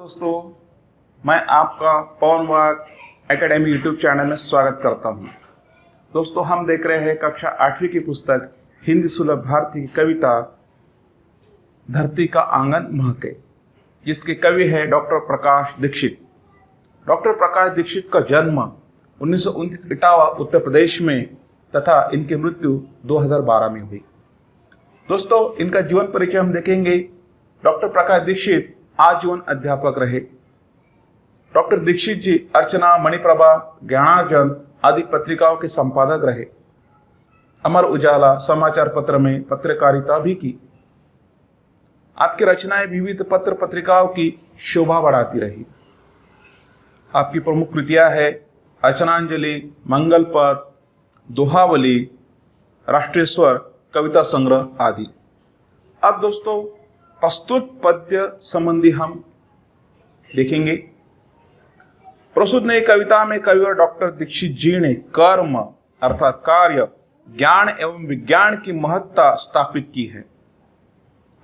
दोस्तों, मैं आपका पवन वाग एकेडमी यूट्यूब चैनल में स्वागत करता हूं। दोस्तों, हम देख रहे हैं कक्षा 8वीं की पुस्तक हिंदी सुलभ भारती की कविता धरती का आंगन महके, जिसके कवि है डॉक्टर प्रकाश दीक्षित। डॉक्टर प्रकाश दीक्षित का जन्म 1929 इटावा उत्तर प्रदेश में तथा इनकी मृत्यु 2012 में हुई। दोस्तों, इनका जीवन परिचय हम देखेंगे। डॉक्टर प्रकाश दीक्षित आजीवन अध्यापक रहे। डॉक्टर दीक्षित जी अर्चना, मणिप्रभा, ज्ञानार्जन आदि पत्रिकाओं के संपादक रहे। अमर उजाला समाचार पत्र में पत्रकारिता भी की। आपकी रचनाएं विविध पत्र पत्रिकाओं की शोभा बढ़ाती रही। आपकी प्रमुख कृतियां है अर्चनांजलि, मंगल पद, दोहावली, राष्ट्रीय स्वर, कविता संग्रह आदि। अब दोस्तों, प्रस्तुत पद्य संबंधी हम देखेंगे। प्रस्तुत नई कविता में कवि डॉक्टर दीक्षित जी ने कर्म अर्थात कार्य, ज्ञान एवं विज्ञान की महत्ता स्थापित की है।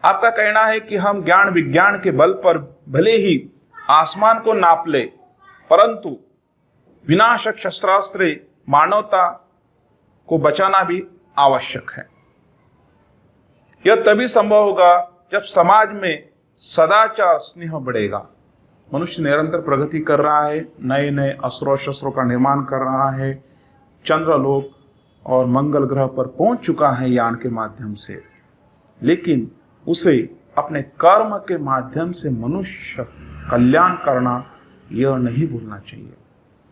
आपका कहना है कि हम ज्ञान विज्ञान के बल पर भले ही आसमान को नाप ले, परंतु विनाशक शस्त्रास्त्र मानवता को बचाना भी आवश्यक है। यह तभी संभव होगा जब समाज में सदाचार स्नेह बढ़ेगा। मनुष्य निरंतर प्रगति कर रहा है, नए नए अस्त्रों शस्त्रों का निर्माण कर रहा है, चंद्रलोक और मंगल ग्रह पर पहुंच चुका है यान के माध्यम से, लेकिन उसे अपने कर्म के माध्यम से मनुष्य कल्याण करना यह नहीं भूलना चाहिए।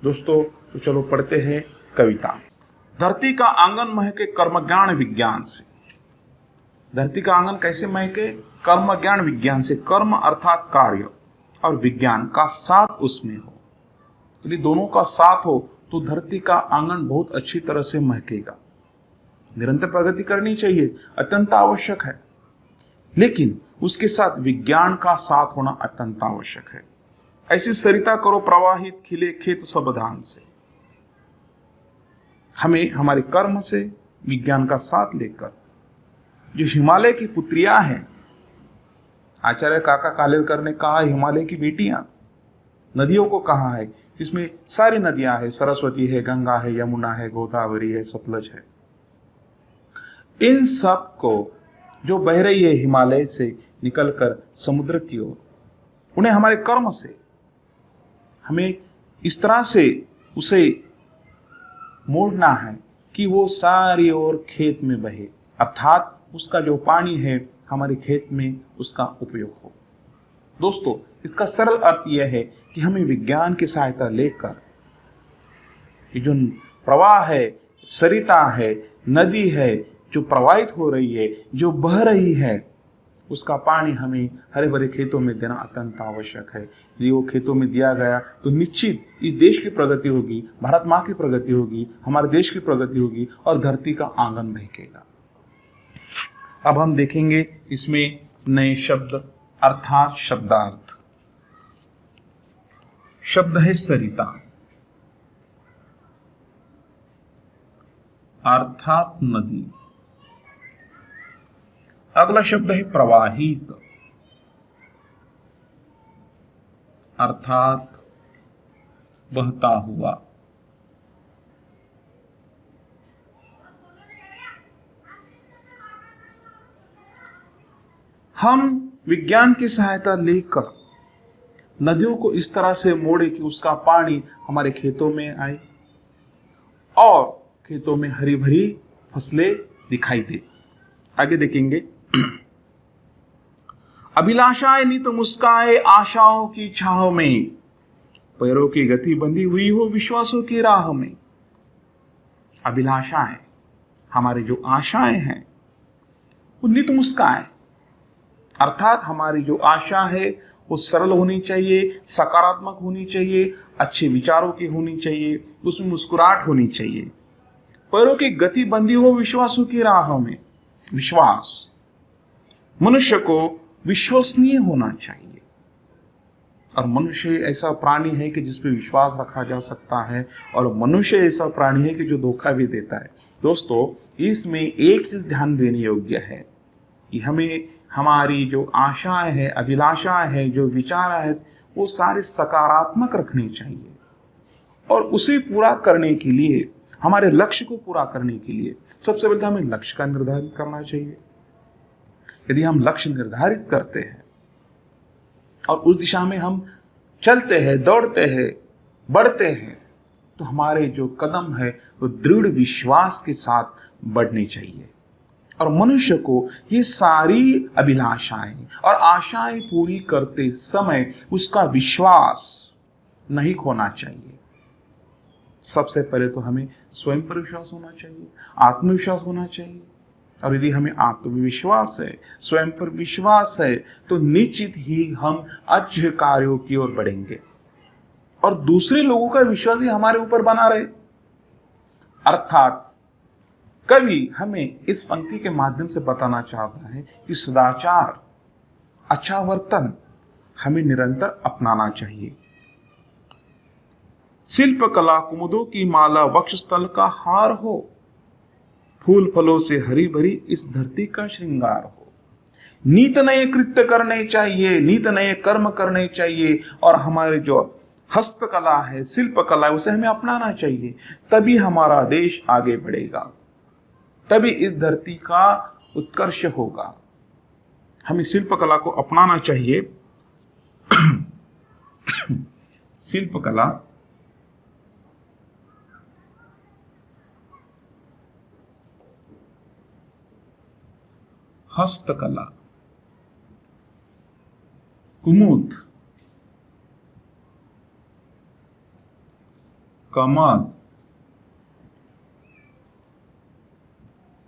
दोस्तों, तो चलो पढ़ते हैं कविता। धरती का आंगन महके कर्म ज्ञान विज्ञान से। धरती का आंगन कैसे महके? कर्म ज्ञान विज्ञान से। कर्म अर्थात कार्य और विज्ञान का साथ उसमें हो, यदि दोनों का साथ हो तो धरती का आंगन बहुत अच्छी तरह से महकेगा। निरंतर प्रगति करनी चाहिए, अत्यंत आवश्यक है, लेकिन उसके साथ विज्ञान का साथ होना अत्यंत आवश्यक है। ऐसी सरिता करो प्रवाहित, खिले खेत सब धान से। हमें हमारे कर्म से विज्ञान का साथ लेकर जो हिमालय की पुत्रियां हैं, आचार्य काका कालेलकर ने कहा हिमालय की बेटियां, नदियों को कहा है, इसमें सारी नदियां हैं, सरस्वती है, गंगा है, यमुना है, गोदावरी है, सतलज है। इन सब को जो बह रही है हिमालय से निकलकर समुद्र की ओर, उन्हें हमारे कर्म से हमें इस तरह से उसे मोड़ना है कि वो सारी ओर खेत में बहे, अर्थात उसका जो पानी है हमारे खेत में उसका उपयोग हो। दोस्तों, इसका सरल अर्थ यह है कि हमें विज्ञान की सहायता लेकर ये जो प्रवाह है, सरिता है, नदी है, जो प्रवाहित हो रही है, जो बह रही है, उसका पानी हमें हरे भरे खेतों में देना अत्यंत आवश्यक है। यदि वो खेतों में दिया गया तो निश्चित इस देश की प्रगति होगी, भारत माँ की प्रगति होगी, हमारे देश की प्रगति होगी और धरती का आंगन महकेगा। अब हम देखेंगे इसमें नए शब्द अर्थात शब्दार्थ। शब्द है सरिता अर्थात नदी। अगला शब्द है प्रवाहित अर्थात बहता हुआ। हम विज्ञान की सहायता लेकर नदियों को इस तरह से मोड़े कि उसका पानी हमारे खेतों में आए और खेतों में हरी भरी फसलें दिखाई दे। आगे देखेंगे। अभिलाषाएं नित मुस्काए आशाओं की छाह में, पैरों की गति बंधी हुई हो विश्वासों की राह में। अभिलाषाएं, हमारी जो आशाएं हैं वो नित मुस्काए, अर्थात हमारी जो आशा है वो सरल होनी चाहिए, सकारात्मक होनी चाहिए, अच्छे विचारों की होनी चाहिए, उसमें मुस्कुराहट होनी चाहिए। पैरों की गति बंधी हो विश्वासों की राह में। विश्वास, मनुष्य को विश्वसनीय होना चाहिए और मनुष्य ऐसा प्राणी है कि जिस पे विश्वास रखा जा सकता है और मनुष्य ऐसा प्राणी है कि जो धोखा भी देता है। दोस्तों, इसमें एक चीज ध्यान देने योग्य है कि हमें हमारी जो आशाएं हैं, अभिलाषाएं हैं, जो विचार है, वो सारे सकारात्मक रखने चाहिए। और उसे पूरा करने के लिए, हमारे लक्ष्य को पूरा करने के लिए सबसे पहले हमें लक्ष्य का निर्धारित करना चाहिए। यदि हम लक्ष्य निर्धारित करते हैं और उस दिशा में हम चलते हैं, दौड़ते हैं, बढ़ते हैं, तो हमारे जो कदम है वो दृढ़ विश्वास के साथ बढ़ने चाहिए। और मनुष्य को ये सारी अभिलाषाएं और आशाएं पूरी करते समय उसका विश्वास नहीं खोना चाहिए। सबसे पहले तो हमें स्वयं पर विश्वास होना चाहिए, आत्मविश्वास होना चाहिए। और यदि हमें आत्मविश्वास है, स्वयं पर विश्वास है, तो निश्चित ही हम अच्छे कार्यों की ओर बढ़ेंगे और दूसरे लोगों का विश्वास भी हमारे ऊपर बना रहे। अर्थात कवि हमें इस पंक्ति के माध्यम से बताना चाहता है कि सदाचार, अच्छा वर्तन हमें निरंतर अपनाना चाहिए। शिल्प कला कुमुदों की माला वक्षस्थल का हार हो, फूल फलों से हरी भरी इस धरती का श्रृंगार हो। नित नए कृत्य करने चाहिए, नित नए कर्म करने चाहिए और हमारे जो हस्तकला है, शिल्प कला है, उसे हमें अपनाना चाहिए। तभी हमारा देश आगे बढ़ेगा, तभी इस धरती का उत्कर्ष होगा। हमें शिल्प कला को अपनाना चाहिए। शिल्प कला हस्तकला, कुमुद, कमल,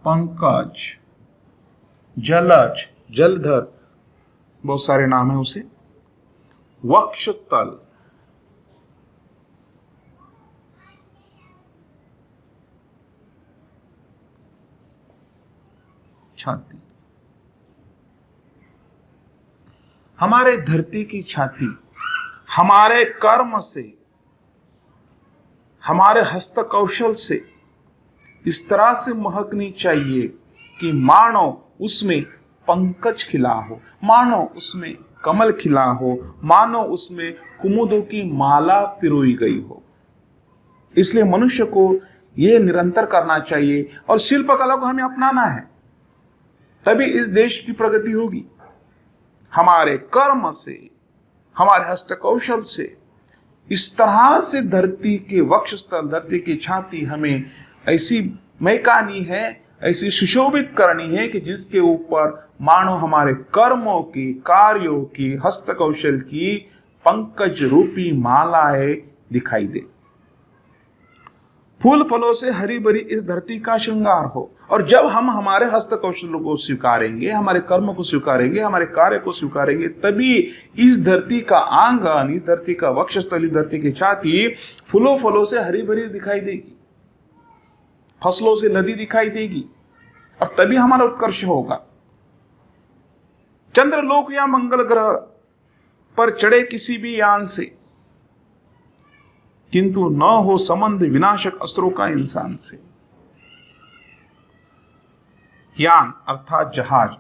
पंकज, जलज, जलधर, बहुत सारे नाम है उसे, वक्षतल, छाती। हमारे धरती की छाती हमारे कर्म से, हमारे हस्त कौशल से इस तरह से महकनी चाहिए कि मानो उसमें पंकज खिला हो, मानो उसमें कमल खिला हो, मानो उसमें कुमुदों की माला पिरोई गई हो। इसलिए मनुष्य को यह निरंतर करना चाहिए और शिल्प कला को हमें अपनाना है, तभी इस देश की प्रगति होगी। हमारे कर्म से, हमारे हस्त कौशल से इस तरह से धरती के वक्षस्थल, धरती की छाती हमें ऐसी महकानी है, ऐसी सुशोभित करनी है कि जिसके ऊपर मानो हमारे कर्मों की, कार्यों की, हस्त कौशल की पंकज रूपी मालाएं दिखाई दे। फूल फलों से हरी भरी इस धरती का श्रृंगार हो। और जब हम हमारे हस्त कौशल को स्वीकारेंगे, हमारे कर्म को स्वीकारेंगे, हमारे कार्य को स्वीकारेंगे, तभी इस धरती का आंगन, इस धरती का वक्षस्थल, इस धरती की छाती फूलों फलों से हरी भरी दिखाई देगी, फसलों से लदी दिखाई देगी और तभी हमारा उत्कर्ष होगा। चंद्रलोक या मंगल ग्रह पर चढ़े किसी भी यान से, किंतु न हो संबंध विनाशक अस्त्रों का इंसान से। यान अर्थात जहाज,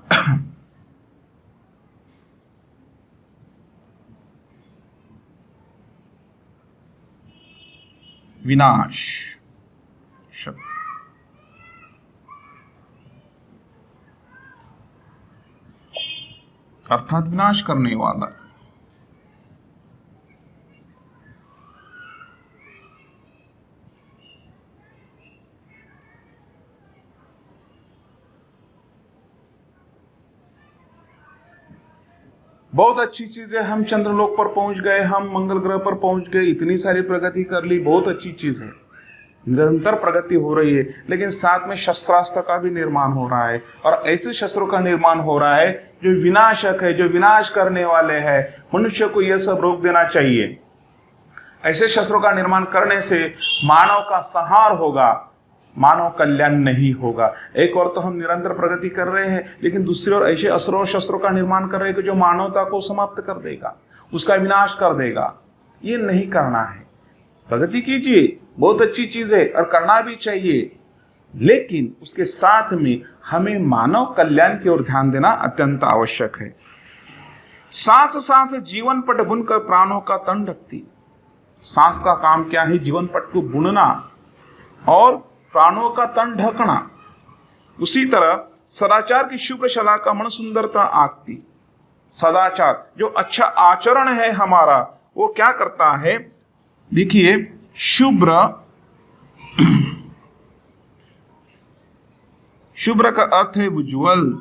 विनाश शब्द, अर्थात विनाश करने वाला। बहुत अच्छी चीज है, हम चंद्रलोक पर पहुंच गए, हम मंगल ग्रह पर पहुंच गए, इतनी सारी प्रगति कर ली, बहुत अच्छी चीज है, निरंतर प्रगति हो रही है। लेकिन साथ में शस्त्रास्त्र का भी निर्माण हो रहा है और ऐसे शस्त्रों का निर्माण हो रहा है जो विनाशक है, जो विनाश करने वाले हैं। मनुष्य को यह सब रोक देना चाहिए। ऐसे शस्त्रों का निर्माण करने से मानव का संहार होगा, मानव कल्याण नहीं होगा। एक और तो हम निरंतर प्रगति कर रहे हैं, लेकिन दूसरी ओर ऐसे अस्त्रों और शस्त्रों का निर्माण कर रहे हैं कि जो मानवता को समाप्त कर देगा, उसका विनाश कर देगा। ये नहीं करना है। प्रगति कीजिए, बहुत अच्छी चीज है और करना भी चाहिए, लेकिन उसके साथ में हमें मानव कल्याण की ओर ध्यान देना अत्यंत आवश्यक है। सांस सांस जीवन पट बुनकर प्राणों का तन ढकती। सांस का काम क्या है? जीवन पट को बुनना और प्राणों का तन ढकना। उसी तरह सदाचार की शुभ्र शला का मन सुंदरता आंकती। सदाचार जो अच्छा आचरण है हमारा, वो क्या करता है? देखिए, शुभ्र, शुभ्र का अर्थ है उज्ज्वल,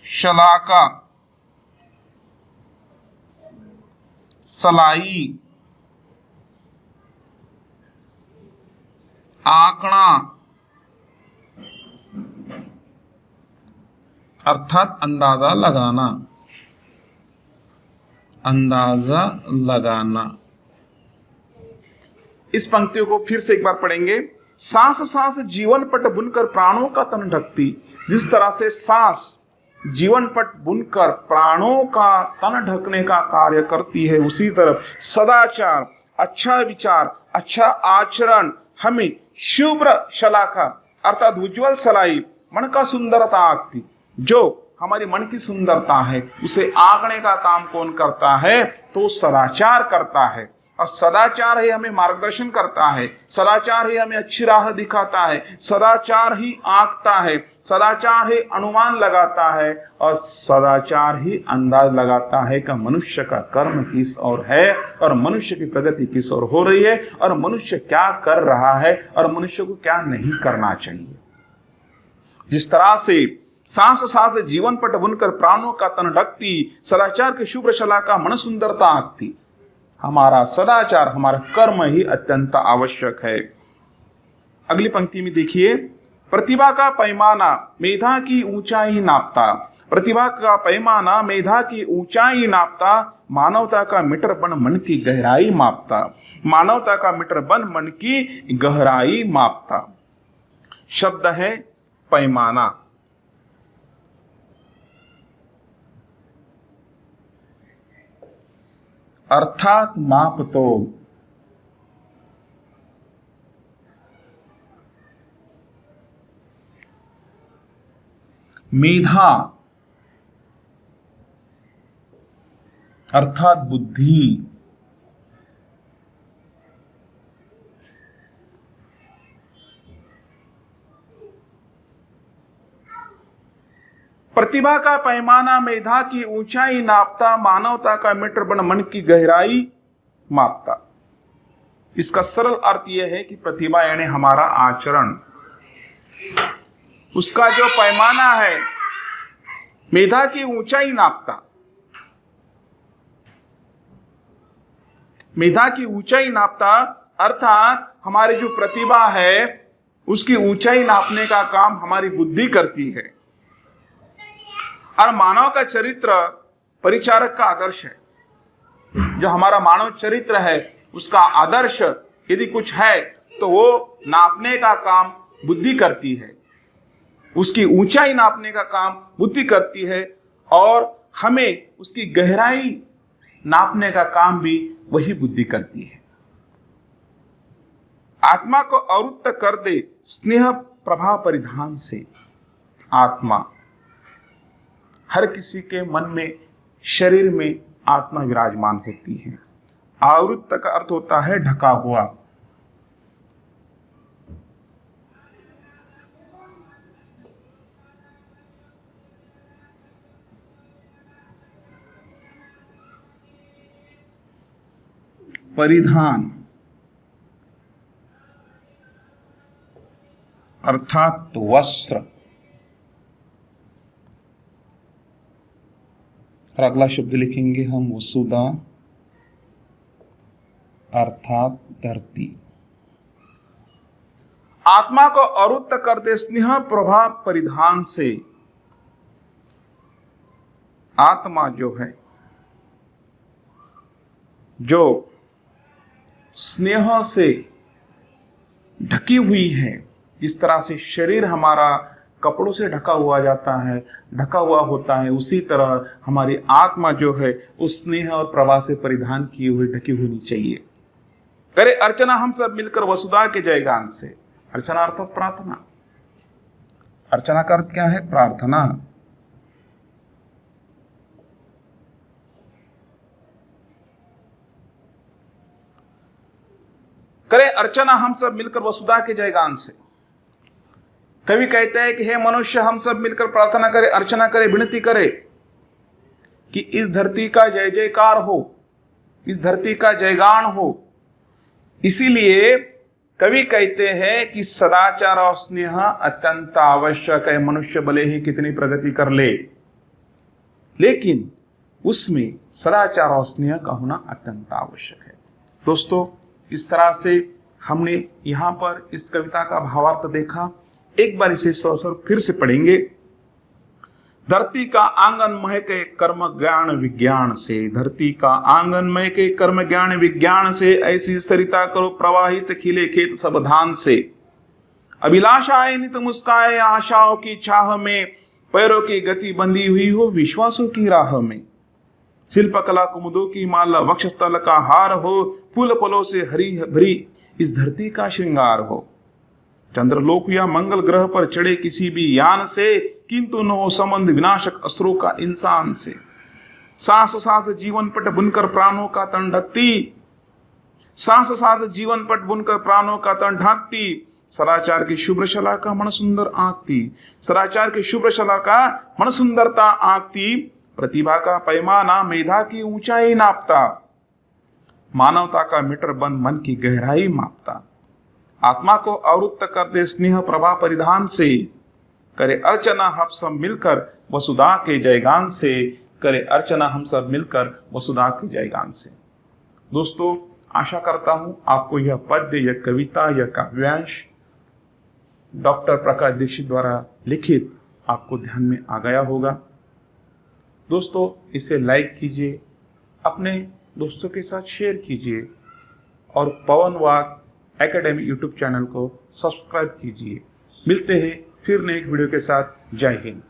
शलाका सलाई, आंकड़ा अर्थात अंदाजा लगाना, अंदाजा लगाना। इस पंक्तियों को फिर से एक बार पढ़ेंगे। सांस सांस जीवन पट बुनकर प्राणों का तन ढकती। जिस तरह से सांस जीवन पट बुनकर प्राणों का तन ढकने का कार्य करती है, उसी तरह सदाचार, अच्छा विचार, अच्छा आचरण हमें शुभ्र शलाका अर्थात उज्ज्वल सलाई, मन का सुंदरता आंकती। जो हमारी मन की सुंदरता है उसे आंकने का काम कौन करता है? तो सदाचार करता है। और सदाचार ही हमें मार्गदर्शन करता है, सदाचार ही हमें अच्छी राह दिखाता है, सदाचार ही आंकता है, सदाचार ही अनुमान लगाता है और सदाचार ही अंदाज लगाता है कि मनुष्य का कर्म किस ओर है और मनुष्य की प्रगति किस ओर हो रही है और मनुष्य क्या कर रहा है और मनुष्य को क्या नहीं करना चाहिए। जिस तरह से सांस सांस जीवन पट बुनकर प्राणों का तन ढकती, सदाचार के शुभ्र शला का मन सुंदरता आंकती। हमारा सदाचार, हमारा कर्म ही अत्यंत आवश्यक है। अगली पंक्ति में देखिए, प्रतिभा का पैमाना मेधा की ऊंचाई नापता। प्रतिभा का पैमाना मेधा की ऊंचाई नापता, मानवता का मीटर बन मन की गहराई मापता। मानवता का मीटर बन मन की गहराई मापता। शब्द है पैमाना। अर्थात मापतोल। मेधा अर्थात बुद्धि। प्रतिभा का पैमाना मेधा की ऊंचाई नापता, मानवता का मीटर बन मन की गहराई मापता। इसका सरल अर्थ यह है कि प्रतिभा यानी हमारा आचरण, उसका जो पैमाना है मेधा की ऊंचाई नापता। मेधा की ऊंचाई नापता अर्थात हमारी जो प्रतिभा है उसकी ऊंचाई नापने का काम हमारी बुद्धि करती है। और मानव का चरित्र परिचारक का आदर्श है। जो हमारा मानव चरित्र है उसका आदर्श यदि कुछ है तो वो नापने का काम बुद्धि करती है, उसकी ऊंचाई नापने का काम बुद्धि करती है और हमें उसकी गहराई नापने का काम भी वही बुद्धि करती है। आत्मा को अवरुद्ध कर दे स्नेह प्रभाव परिधान से। आत्मा, हर किसी के मन में, शरीर में आत्मा विराजमान होती है। आवृत्त का अर्थ होता है ढका हुआ। परिधान अर्थात वस्त्र। और अगला शब्द लिखेंगे हम वसुधा अर्थात धरती। आत्मा को अवरुद्ध कर दे स्नेह प्रभाव परिधान से। आत्मा जो है, जो स्नेह से ढकी हुई है, जिस तरह से शरीर हमारा कपड़ों से ढका हुआ जाता है, ढका हुआ होता है, उसी तरह हमारी आत्मा जो है उस स्नेह और प्रवाह से परिधान किए हुए ढकी होनी चाहिए। करे अर्चना हम सब मिलकर वसुधा के जयगान से। अर्चना अर्थात प्रार्थना। अर्चना का अर्थ क्या है? प्रार्थना। करे अर्चना हम सब मिलकर वसुधा के जयगान से। कवि कहते हैं कि हे मनुष्य, हम सब मिलकर प्रार्थना करें, अर्चना करें, विनती करें कि इस धरती का जय जयकार हो, इस धरती का जयगान हो। इसीलिए कवि कहते हैं कि सदाचार और स्नेह अत्यंत आवश्यक है। मनुष्य भले ही कितनी प्रगति कर ले, लेकिन उसमें सदाचार और स्नेह का होना अत्यंत आवश्यक है। दोस्तों, इस तरह से हमने यहाँ पर इस कविता का भावार्थ देखा। एक बार इसे सौसर फिर से पढ़ेंगे। धरती का आंगन महके कर्म ज्ञान विज्ञान से, धरती का आंगन महके कर्म ज्ञान विज्ञान से, ऐसी सरिता करो प्रवाहित खिले खेत सब धान से। अभिलाषाएं नित मुस्काए आशाओं की चाह में, पैरों की गति बंधी हुई हो विश्वासों की राह में। शिल्पकला कुमुदों की माला वक्षस्थल का हार हो, फूल फलों से हरी भरी इस धरती का श्रृंगार हो। चंद्रलोक या मंगल ग्रह पर चढ़े किसी भी यान से, किंतु न हो संबंध विनाशक असुरों का इंसान से। सांस सांस जीवन पट बुनकर प्राणों का तन ढकती, सांस सांस जीवन पट बुनकर प्राणों का तन ढांकती। सदाचार की शुभ्र शला का मन सुंदर आंकती, सदाचार की शुभ्र शला का मन सुंदरता आंकती। प्रतिभा का पैमाना मेधा की ऊंचाई नापता, मानवता का मीटर बंद मन की गहराई मापता। आत्मा को आवृत्त कर दे स्नेह प्रभा परिधान से, करे अर्चना हम सब मिलकर वसुधा के जयगान से, करे अर्चना हम सब मिलकर वसुधा के जयगान से। दोस्तों, आशा करता हूं आपको यह पद्य, यह कविता, यह काव्यांश डॉक्टर प्रकाश दीक्षित द्वारा लिखित आपको ध्यान में आ गया होगा। दोस्तों, इसे लाइक कीजिए, अपने दोस्तों के साथ शेयर कीजिए और पवन वाक एकेडमी यूट्यूब चैनल को सब्सक्राइब कीजिए। मिलते हैं फिर नए एक वीडियो के साथ। जय हिंद।